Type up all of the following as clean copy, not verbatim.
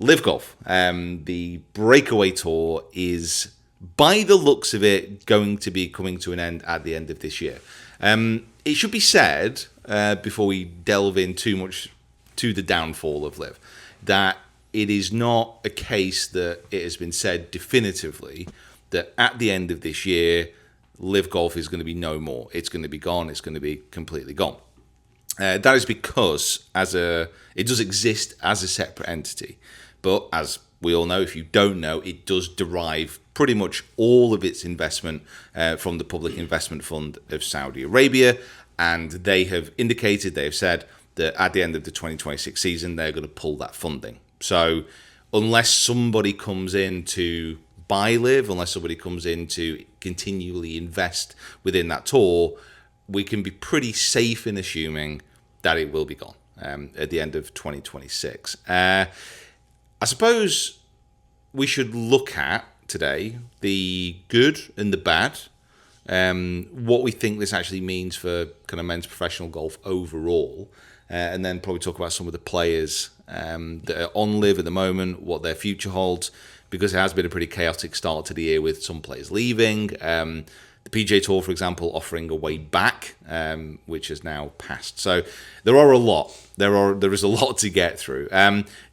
LIV Golf, the breakaway tour, is, by the looks of it, going to be coming to an end at the end of this year. It should be said, before we delve in too much to the downfall of LIV, that it is not a case that it has been said definitively that at the end of this year, LIV Golf is going to be no more. It's going to be gone. It's going to be completely gone. That is because it does exist as a separate entity. But as we all know, if you don't know, it does derive pretty much all of its investment from the Public Investment Fund of Saudi Arabia. And they have indicated, they have said that at the end of the 2026 season, they're going to pull that funding. So unless somebody comes in to buy LIV, unless somebody comes in to continually invest within that tour, we can be pretty safe in assuming that it will be gone at the end of 2026. I suppose we should look at today the good and the bad, what we think this actually means for kind of men's professional golf overall, and then probably talk about some of the players that are on LIV at the moment, what their future holds, because it has been a pretty chaotic start to the year with some players leaving. The PGA Tour, for example, offering a way back, which has now passed. So there are a lot. There is a lot to get through.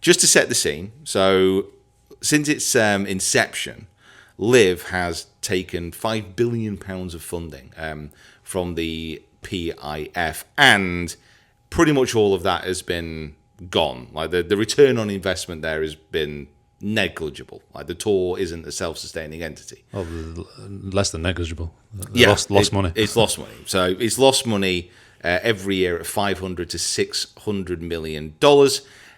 Just to set the scene, so since its inception, LIV has taken £5 billion of funding from the PIF, and pretty much all of that has been gone. Like the return on investment there has been negligible. Like the tour isn't a self-sustaining entity. Oh, less than negligible. Lost money. It's lost money. So it's lost money every year at $500 to $600 million,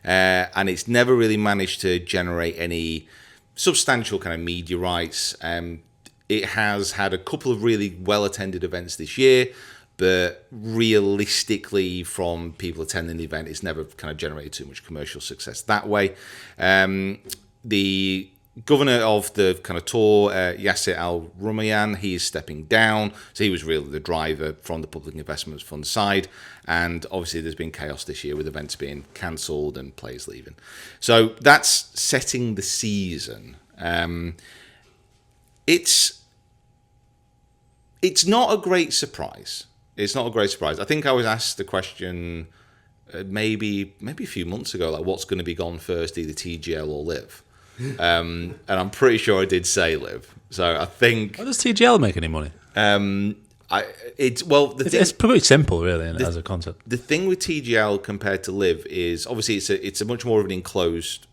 and it's never really managed to generate any substantial kind of media rights. It has had a couple of really well-attended events this year, but realistically, from people attending the event, it's never kind of generated too much commercial success that way. The governor of the kind of tour, Yasser Al-Rumayyan, he is stepping down. So he was really the driver from the Public Investment Fund side. And obviously there's been chaos this year with events being cancelled and players leaving. So that's setting the season. It's not a great surprise. It's not a great surprise. I think I was asked the question maybe a few months ago, like what's going to be gone first, either TGL or LIV. And I'm pretty sure I did say LIV. So I think. How does TGL make any money? It's pretty simple, really, as a concept. The thing with TGL compared to LIV is obviously it's a much more of an enclosed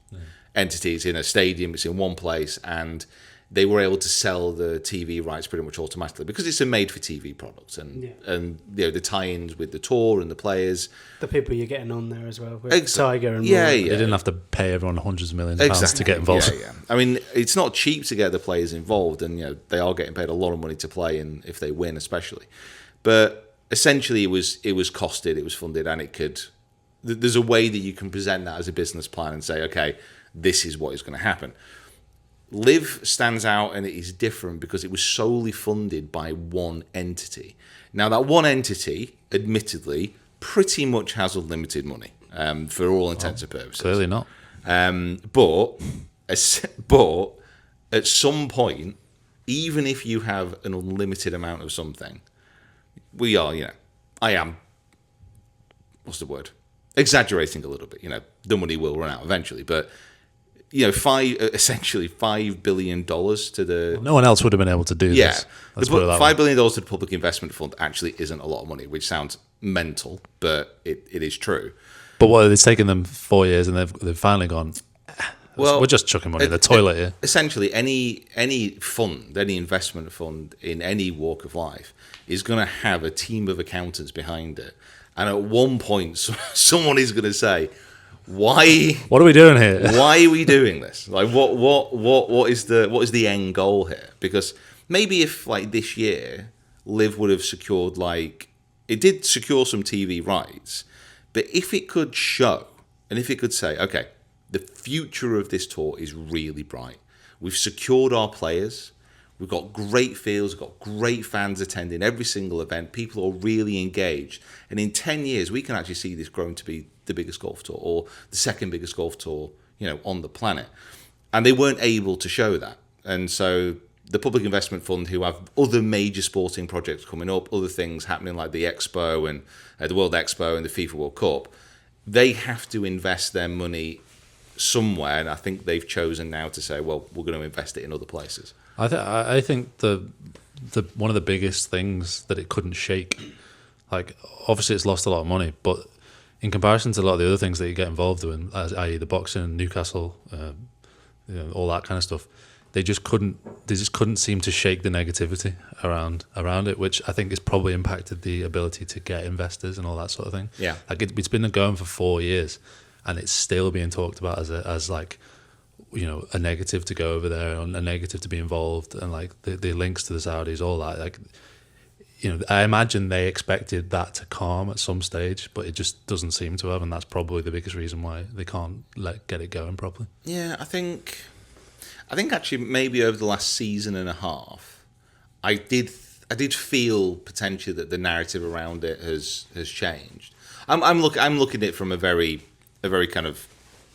entity. It's in a stadium. It's in one place, and they were able to sell the TV rights pretty much automatically because it's a made-for-TV product, and the tie-ins with the tour and the players, the people you're getting on there as well, with Tiger and They didn't have to pay everyone hundreds of millions of pounds to get involved. I mean, it's not cheap to get the players involved, and they are getting paid a lot of money to play, and if they win, especially. But essentially, it was costed, it was funded, and it could. There's a way that you can present that as a business plan and say, okay, this is what is going to happen. LIV stands out, and it is different because it was solely funded by one entity. Now, that one entity, admittedly, pretty much has unlimited money for all intents and purposes. Clearly not. But at some point, even if you have an unlimited amount of something, I am, what's the word? Exaggerating a little bit. The money will run out eventually, but essentially $5 billion to the. No one else would have been able to do this. $5 billion to the Public Investment Fund actually isn't a lot of money, which sounds mental, but it is true. But it's taken them 4 years, and they've finally gone. Well, we're just chucking money in the toilet here. Essentially, any fund, any investment fund in any walk of life is going to have a team of accountants behind it, and at one point, someone is going to say, "Why? What are we doing here? Why are we doing this? Like, what is the end goal here? Because maybe if this year, LIV would have secured it did secure some TV rights, but if it could show and if it could say, okay, the future of this tour is really bright. We've secured our players. We've got great fields. We've got great fans attending every single event. People are really engaged. And in 10 years, we can actually see this growing to be the biggest golf tour or the second biggest golf tour on the planet. And they weren't able to show that. And so the Public Investment Fund, who have other major sporting projects coming up, other things happening like the Expo and the World Expo and the FIFA World Cup, they have to invest their money somewhere. And I think they've chosen now to say, well, we're going to invest it in other places. I think the one of the biggest things that it couldn't shake, like obviously it's lost a lot of money, but in comparison to a lot of the other things that you get involved in, i.e. the boxing, Newcastle, all that kind of stuff, they just couldn't seem to shake the negativity around it, which I think has probably impacted the ability to get investors and all that sort of thing. Yeah, like it's been going for 4 years, and it's still being talked about as like, a negative to go over there, and a negative to be involved, and like the links to the Saudis, all that. Like, I imagine they expected that to calm at some stage, but it just doesn't seem to have, and that's probably the biggest reason why they can't get it going properly. Yeah, I think actually maybe over the last season and a half, I did feel potentially that the narrative around it has changed. I'm looking at it from a very kind of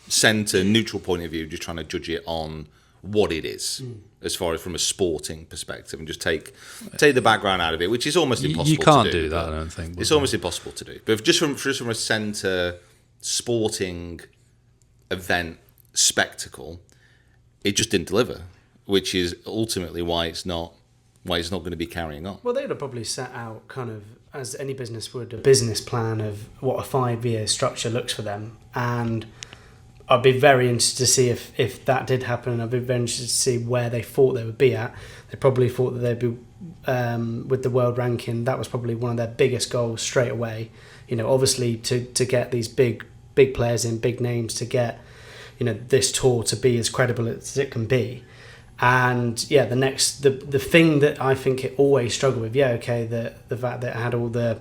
centre neutral point of view, just trying to judge it on what it is, as far as from a sporting perspective, and just take the background out of it, which is almost impossible. You can't to do that, I don't think. It's almost impossible to do. But just from a centre sporting event spectacle, it just didn't deliver, which is ultimately why it's not going to be carrying on. Well, they would have probably set out kind of, as any business would, a business plan of what a 5-year structure looks for them, and I'd be very interested to see if that did happen. I'd be very interested to see where they thought they would be at. They probably thought that they'd be, with the world ranking, that was probably one of their biggest goals straight away. Obviously to get these big players in, big names, to get, this tour to be as credible as it can be. And yeah, the thing that I think it always struggled with, the fact that it had all the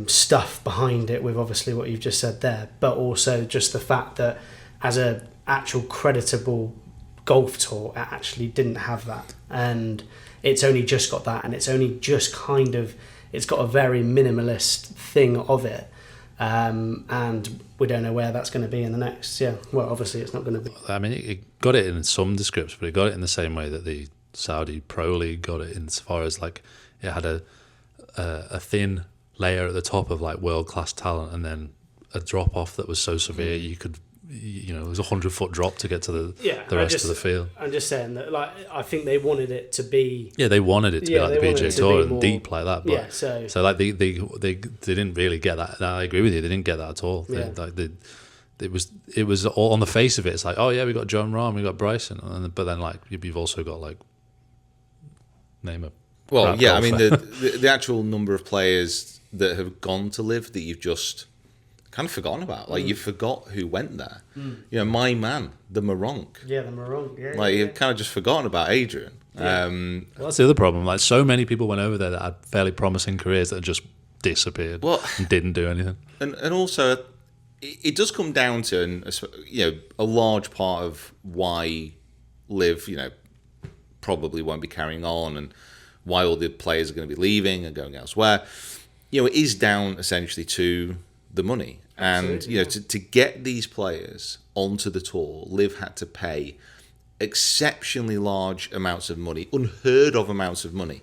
stuff behind it, with obviously what you've just said there, but also just the fact that as a actual creditable golf tour, it actually didn't have that, and it's only just got that, and it's only just it's got a very minimalist thing of it, and we don't know where that's going to be in the next. Well, obviously it's not going to be. I mean, it got it in some description, but it got it in the same way that the Saudi Pro League got it, in as far as like it had a thin layer at the top of like world-class talent, and then a drop-off that was so severe you could, it was 100-foot drop to get to the rest of the field. I'm just saying that, like, I think they wanted it to be... Yeah, they wanted it to be like the PGA Tour and deep like that. But, yeah, so like they didn't really get that. I agree with you, they didn't get that at all. It was all on the face of it. It's like, oh yeah, we got John Rahm, we got Bryson, but then like you've also got like name a... Well, yeah, I mean, the actual number of players that have gone to LIV that you've just kind of forgotten about. Like, you forgot who went there. My man, the Moronk. Yeah, the Moronk, yeah. Like, you've kind of just forgotten about Adrian. Yeah. Well, that's the other problem. Like, so many people went over there that had fairly promising careers that just disappeared and didn't do anything. And also, it does come down to, a large part of why LIV, probably won't be carrying on, and why all the players are going to be leaving and going elsewhere. It is down essentially to the money. And, to get these players onto the tour, LIV had to pay exceptionally large amounts of money, unheard of amounts of money,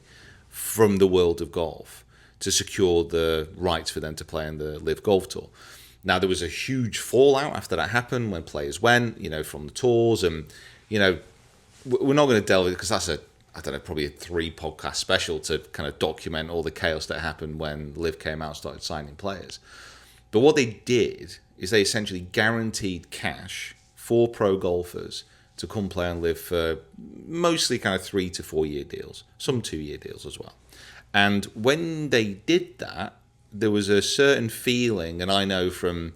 from the world of golf to secure the rights for them to play in the LIV Golf Tour. Now, there was a huge fallout after that happened when players went, from the tours. And, we're not going to delve, because that's probably a 3-podcast special to kind of document all the chaos that happened when LIV came out and started signing players. But what they did is they essentially guaranteed cash for pro golfers to come play on LIV for mostly kind of 3 to 4 year deals, some 2-year deals as well. And when they did that, there was a certain feeling, and I know from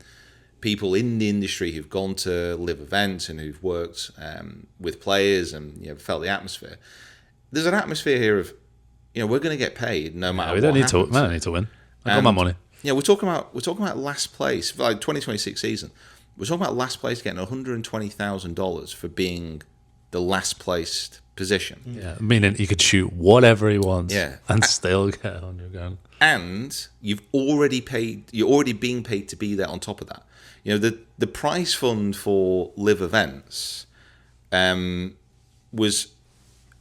people in the industry who've gone to LIV events and who've worked with players and felt the atmosphere. There's an atmosphere here of, we're going to get paid no matter what. We don't need to win. I got my money. Yeah, we're talking about last place, like 2026 season. We're talking about last place getting $120,000 for being the last placed position. Yeah, meaning he could shoot whatever he wants, and still get $100,000. and you're already being paid to be there on top of that. You know, the prize fund for LIV events was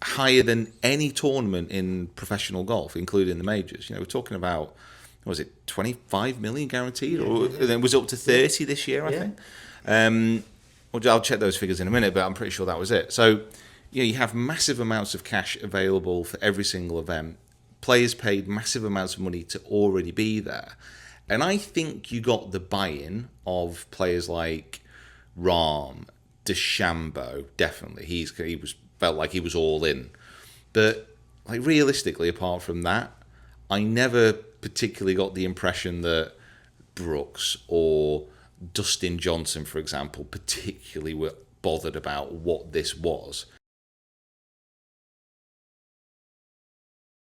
higher than any tournament in professional golf, including the majors. You know, we're talking about, what was it, 25 million guaranteed, or it was up to 30 this year, I think. Well, I'll check those figures in a minute, but I'm pretty sure that was it. So, you know, you have massive amounts of cash available for every single event. Players paid massive amounts of money to already be there. And I think you got the buy-in of players like Rahm, DeChambeau, definitely. He felt like he was all in. But like realistically, apart from that, I never particularly got the impression that Brooks or Dustin Johnson, for example, particularly were bothered about what this was.